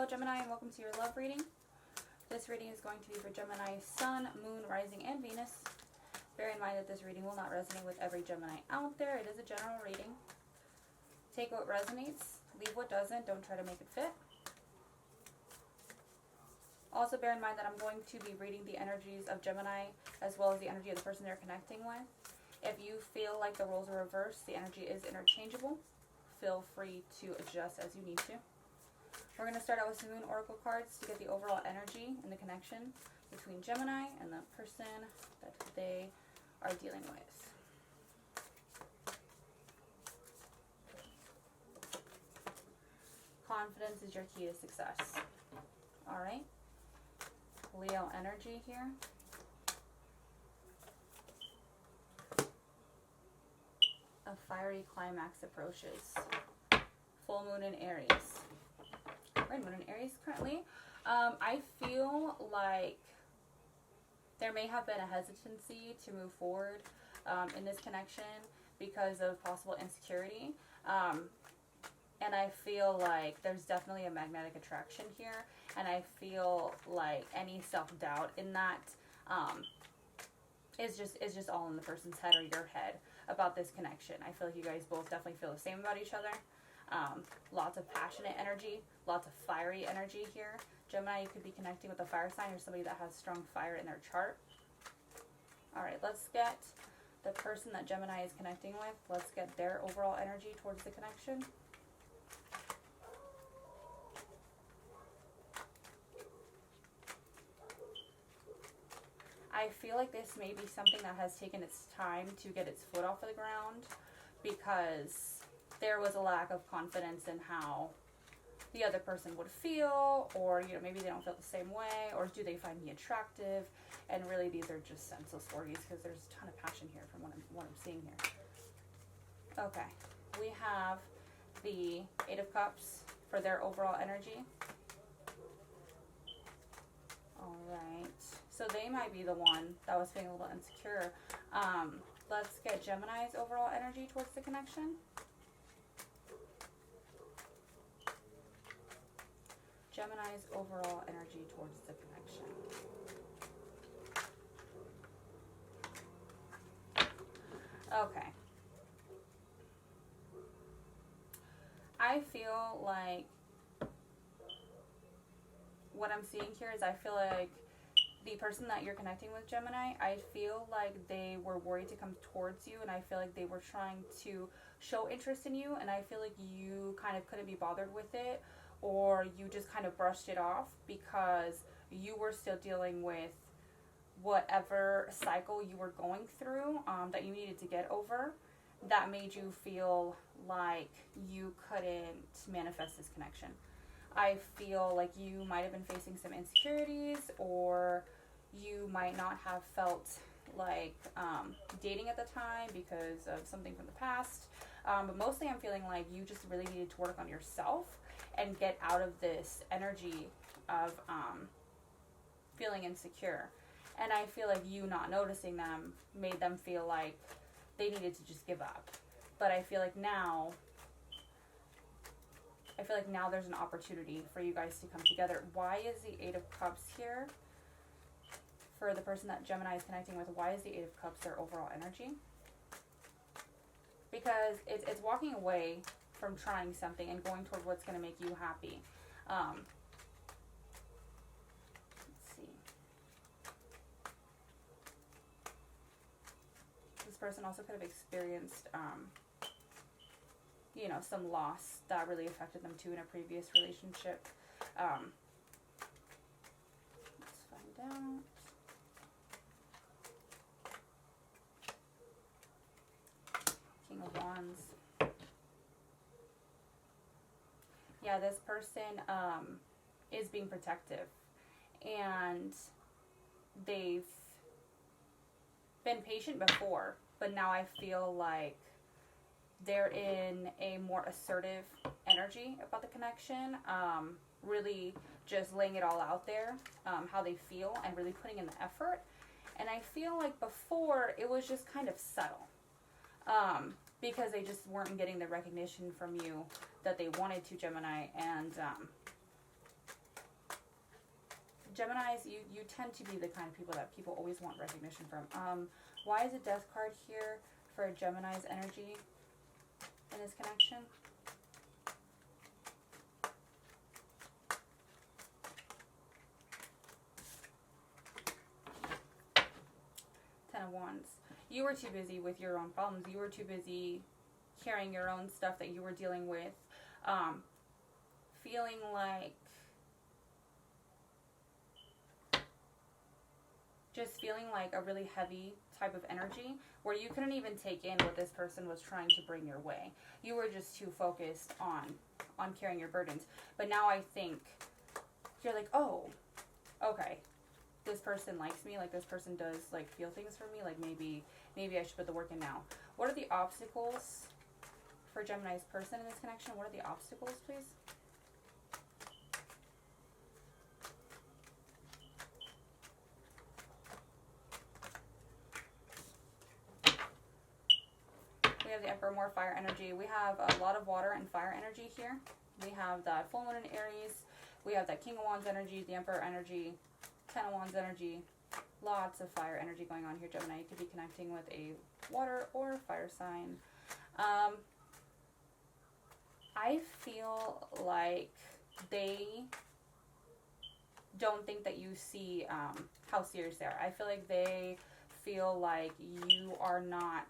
Hello Gemini, and welcome to your love reading. This reading is going to be for Gemini, Sun, Moon, Rising, and Venus. Bear in mind that this reading will not resonate with every Gemini out there. It is a general reading. Take what resonates, leave what doesn't. Don't try to make it fit. Also bear in mind that I'm going to be reading the energies of Gemini as well as the energy of the person they're connecting with. If you feel like the roles are reversed, the energy is interchangeable. Feel free to adjust as you need to. We're going to start out with some Moon Oracle cards to get the overall energy and the connection between Gemini and the person that they are dealing with. Confidence is your key to success. Alright. Leo energy here. A fiery climax approaches. Full moon in Aries. Red moon in Aries currently. I feel like there may have been a hesitancy to move forward in this connection because of possible insecurity. And I feel like there's definitely a magnetic attraction here. And I feel like any self-doubt in that is just all in the person's head or your head about this connection. I feel like you guys both definitely feel the same about each other. Lots of passionate energy, lots of fiery energy here. Gemini, you could be connecting with a fire sign or somebody that has strong fire in their chart. Alright, let's get the person that Gemini is connecting with. Let's get their overall energy towards the connection. I feel like this may be something that has taken its time to get its foot off of the ground because there was a lack of confidence in how the other person would feel, or maybe they don't feel the same way, or do they find me attractive? And really these are just senseless worries because there's a ton of passion here from what I'm seeing here. Okay, we have the Eight of Cups for their overall energy. Alright, so they might be the one that was feeling a little insecure. Let's get Gemini's overall energy towards the connection. Gemini's overall energy towards the connection. Okay. I feel like what I'm seeing here is I feel like the person that you're connecting with, Gemini, I feel like they were worried to come towards you, and I feel like they were trying to show interest in you, and I feel like you kind of couldn't be bothered with it, or you just kind of brushed it off because you were still dealing with whatever cycle you were going through that you needed to get over, that made you feel like you couldn't manifest this connection. I feel like you might have been facing some insecurities, or you might not have felt like dating at the time because of something from the past. But mostly I'm feeling like you just really needed to work on yourself and get out of this energy of feeling insecure. And I feel like you not noticing them made them feel like they needed to just give up. But I feel like now there's an opportunity for you guys to come together. Why is the Eight of Cups here? For the person that Gemini is connecting with, why is the Eight of Cups their overall energy? Because it's walking away from trying something and going toward what's going to make you happy. Let's see. This person also could have experienced some loss that really affected them too in a previous relationship. Let's find out. King of Wands. Yeah, this person is being protective, and they've been patient before, but now I feel like they're in a more assertive energy about the connection, really just laying it all out there, how they feel, and really putting in the effort. And I feel like before it was just kind of subtle, because they just weren't getting the recognition from you that they wanted to, Gemini. And Geminis, you tend to be the kind of people that people always want recognition from. Why is a death card here for a Gemini's energy in this connection? Ten of Wands. You were too busy with your own problems. You were too busy carrying your own stuff that you were dealing with. Feeling like, just feeling like a really heavy type of energy where you couldn't even take in what this person was trying to bring your way. You were just too focused on carrying your burdens. But now I think you're like, oh, okay, this person likes me, like this person does like feel things for me, like maybe I should put the work in now. What are the obstacles for Gemini's person in this connection? What are the obstacles, please? We have the Emperor, more fire energy. We have a lot of water and fire energy here. We have that full moon in Aries. We have that King of Wands energy, the Emperor energy, Ten of Wands energy. Lots of fire energy going on here, Gemini. You could be connecting with a water or fire sign. I feel like they don't think that you see how serious they are. I feel like they feel like you are not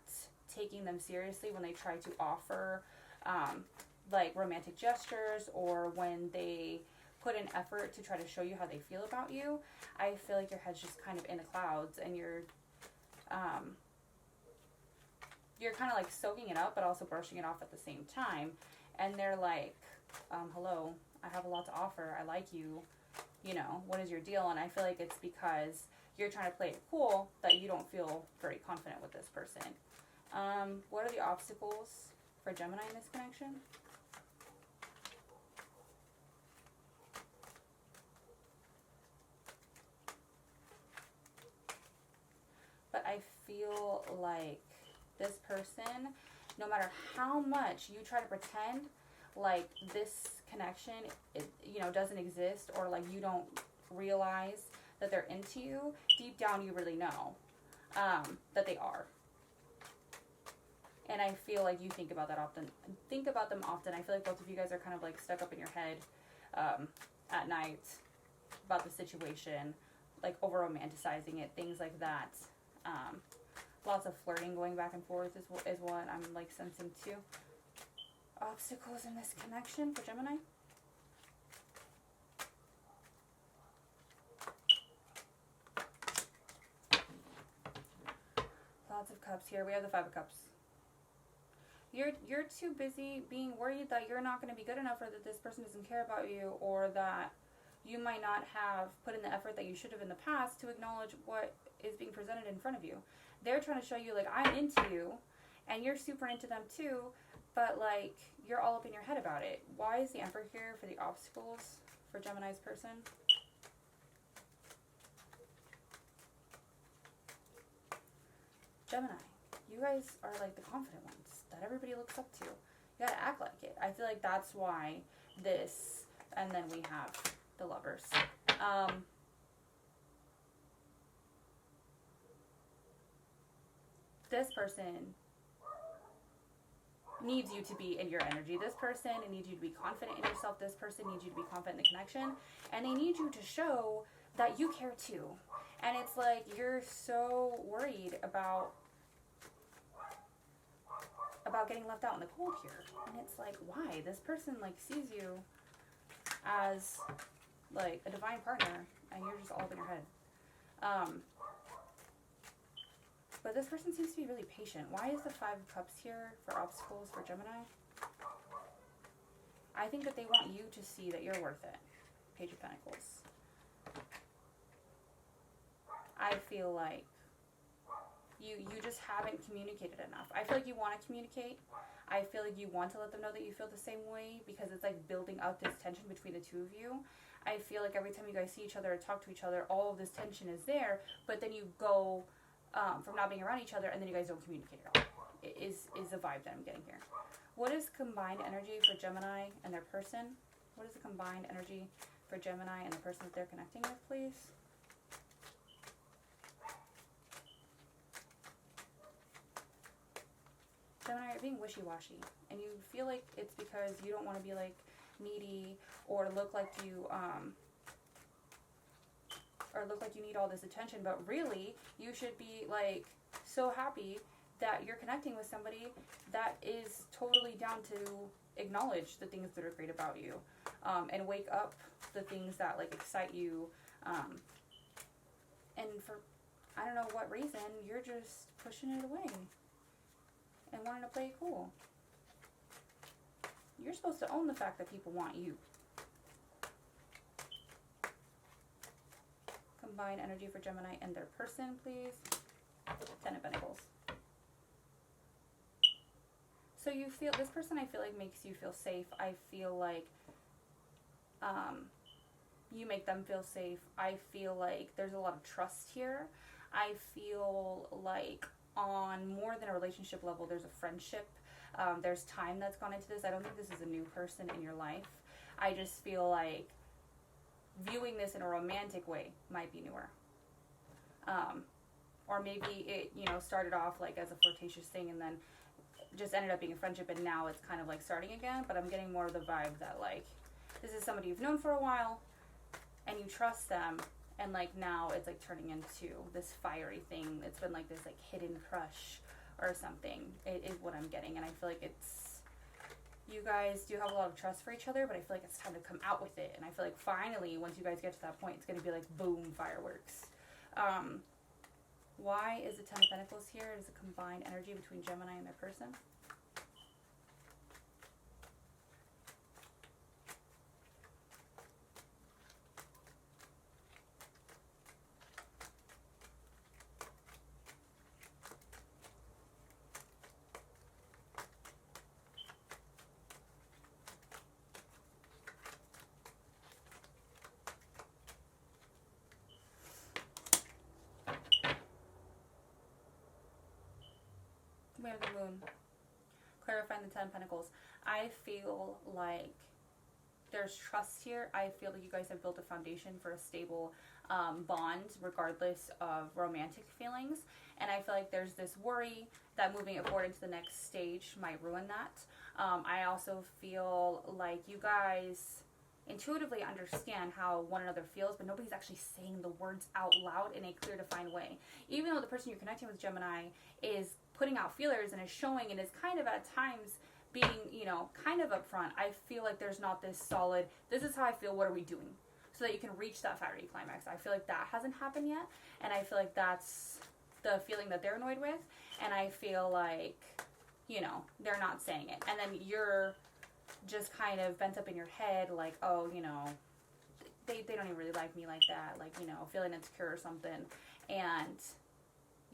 taking them seriously when they try to offer like romantic gestures, or when they put an effort to try to show you how they feel about you. I feel like your head's just kind of in the clouds, and you're kind of like soaking it up but also brushing it off at the same time. And they're like, hello, I have a lot to offer, I like you, you know, what is your deal? And I feel like it's because you're trying to play it cool that you don't feel very confident with this person. What are the obstacles for Gemini in this connection? But I feel like this person, no matter how much you try to pretend like this connection, you know, doesn't exist, or like you don't realize that they're into you, deep down you really know that they are. And I feel like you think about that often. Think about them often. I feel like both of you guys are kind of like stuck up in your head at night about the situation, like over romanticizing it, things like that. Lots of flirting going back and forth is what I'm like sensing too. Obstacles in this connection for Gemini? Lots of cups here. We have the Five of Cups. You're too busy being worried that you're not going to be good enough, or that this person doesn't care about you, or that you might not have put in the effort that you should have in the past to acknowledge what is being presented in front of you. They're trying to show you, like, I'm into you, and you're super into them too, but, like, you're all up in your head about it. Why is the Emperor here for the obstacles for Gemini's person? Gemini, you guys are, like, the confident ones that everybody looks up to. You gotta act like it. I feel like that's why this, and then we have the Lovers. This person needs you to be in your energy. This person needs you to be confident in yourself. This person needs you to be confident in the connection. And they need you to show that you care too. And it's like you're so worried about getting left out in the cold here. And it's like, why? This person like sees you as like a divine partner, and you're just all up in your head. But this person seems to be really patient. Why is the Five of Cups here for obstacles for Gemini? I think that they want you to see that you're worth it. Page of Pentacles. I feel like you just haven't communicated enough. I feel like you want to communicate. I feel like you want to let them know that you feel the same way, because it's like building up this tension between the two of you. I feel like every time you guys see each other or talk to each other, all of this tension is there, but then you go from not being around each other, and then you guys don't communicate at all. It is the vibe that I'm getting here. What is combined energy for Gemini and their person? What is the combined energy for Gemini and the person that they're connecting with, please. Gemini, you're being wishy-washy, and you feel like it's because you don't want to be like needy or look like you need all this attention, but really you should be like so happy that you're connecting with somebody that is totally down to acknowledge the things that are great about you, and wake up the things that like excite you, and for I don't know what reason you're just pushing it away and wanting to play it cool. You're supposed to own the fact that people want you. Combine energy for Gemini and their person, please. Ten of Pentacles. So you feel, this person I feel like makes you feel safe. I feel like you make them feel safe. I feel like there's a lot of trust here. I feel like on more than a relationship level, there's a friendship. There's time that's gone into this. I don't think this is a new person in your life. I just feel like viewing this in a romantic way might be newer. Or maybe it, started off like as a flirtatious thing and then just ended up being a friendship, and now it's kind of like starting again. But I'm getting more of the vibe that like this is somebody you've known for a while and you trust them, and like now it's like turning into this fiery thing. It's been like this like hidden crush or something. It is what I'm getting, and I feel like it's, you guys do have a lot of trust for each other, but I feel like it's time to come out with it. And I feel like finally, once you guys get to that point, it's going to be like boom, fireworks. Why is the Ten of Pentacles here? It is a combined energy between Gemini and their person. We have the Moon. Clarifying the Ten of Pentacles. I feel like there's trust here. I feel like you guys have built a foundation for a stable bond, regardless of romantic feelings. And I feel like there's this worry that moving it forward into the next stage might ruin that. I also feel like you guys intuitively understand how one another feels, but nobody's actually saying the words out loud in a clear, defined way. Even though the person you're connecting with, Gemini, is putting out feelers and is showing and is kind of at times being, kind of upfront, I feel like there's not this solid, this is how I feel, what are we doing? So that you can reach that fiery climax. I feel like that hasn't happened yet, and I feel like that's the feeling that they're annoyed with, and I feel like, they're not saying it. And then you're just kind of bent up in your head, like, oh, they don't even really like me like that, like, feeling insecure or something, and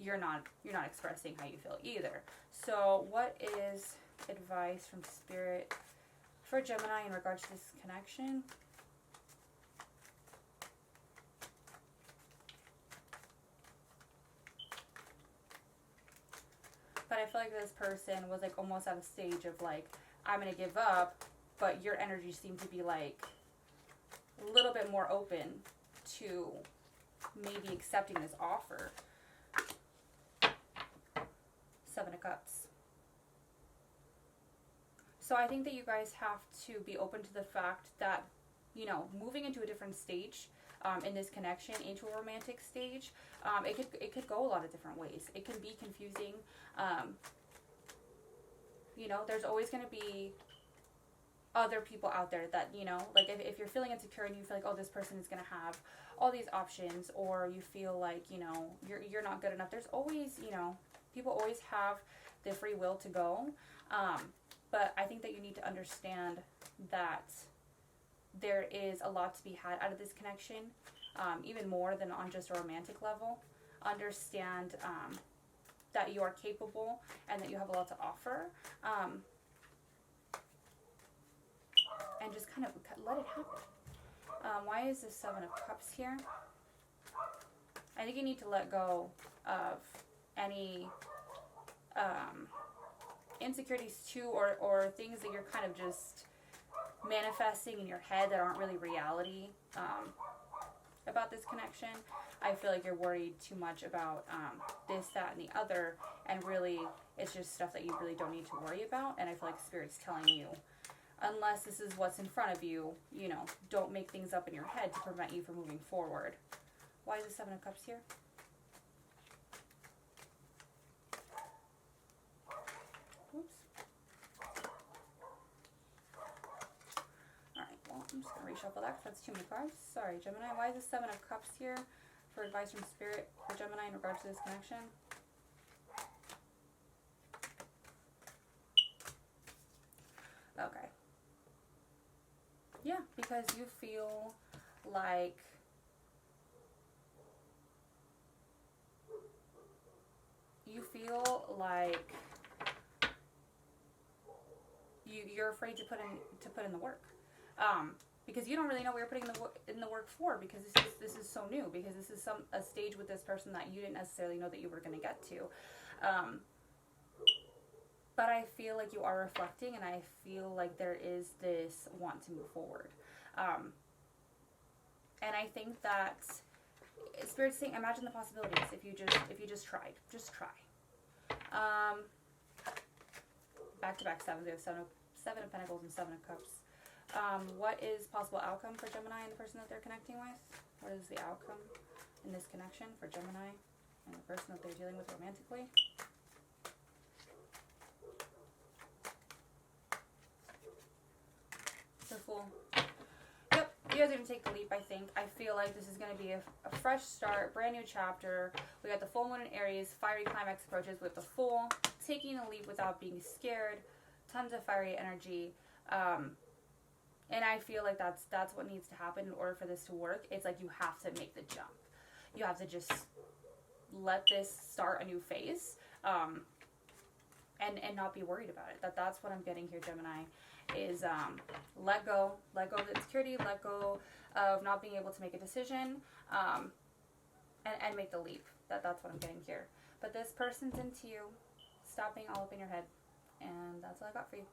you're not expressing how you feel either. So what is advice from Spirit for Gemini in regards to this connection? But I feel like this person was like almost at a stage of like, I'm gonna give up, but your energy seemed to be like a little bit more open to maybe accepting this offer. Seven of Cups. So I think that you guys have to be open to the fact that, moving into a different stage in this connection, into a romantic stage, it could go a lot of different ways. It can be confusing. There's always going to be other people out there that, like if you're feeling insecure and you feel like, oh, this person is going to have all these options, or you feel like, you're not good enough. There's always, people always have the free will to go. But I think that you need to understand that there is a lot to be had out of this connection, even more than on just a romantic level. Understand that you are capable and that you have a lot to offer. And just kind of let it happen. Why is this Seven of Cups here? I think you need to let go of any insecurities too, or things that you're kind of just manifesting in your head that aren't really reality about this connection. I feel like you're worried too much about this, that, and the other, and really it's just stuff that you really don't need to worry about. And I feel like Spirit's telling you, unless this is what's in front of you, you know, don't make things up in your head to prevent you from moving forward. Why is the Seven of Cups here? Oops. Alright, well, I'm just going to reshuffle that because that's too many cards. Sorry, Gemini. Why is the Seven of Cups here for advice from Spirit for Gemini in regards to this connection? Okay. Yeah, because you feel like you're afraid to put in the work, because you don't really know what you're putting in the work for, because this is so new, because this is a stage with this person that you didn't necessarily know that you were going to get to. But I feel like you are reflecting, and I feel like there is this want to move forward. And I think that Spirit's saying, imagine the possibilities if you just tried. Just try. Back-to-back sevens. We have seven of Pentacles and Seven of Cups. What is possible outcome for Gemini and the person that they're connecting with? What is the outcome in this connection for Gemini and the person that they're dealing with romantically? The Fool. Yep, you guys are going to take the leap, I think. I feel like this is going to be a fresh start, brand new chapter. We got the full moon in Aries, fiery climax approaches with the Fool, taking a leap without being scared, tons of fiery energy. And I feel like that's what needs to happen in order for this to work. It's like you have to make the jump. You have to just let this start a new phase, and not be worried about it. That's what I'm getting here, Gemini, is let go of the insecurity, let go of not being able to make a decision, and make the leap. That's what I'm getting here. But this person's into you. Stop being all up in your head. And that's all I got for you.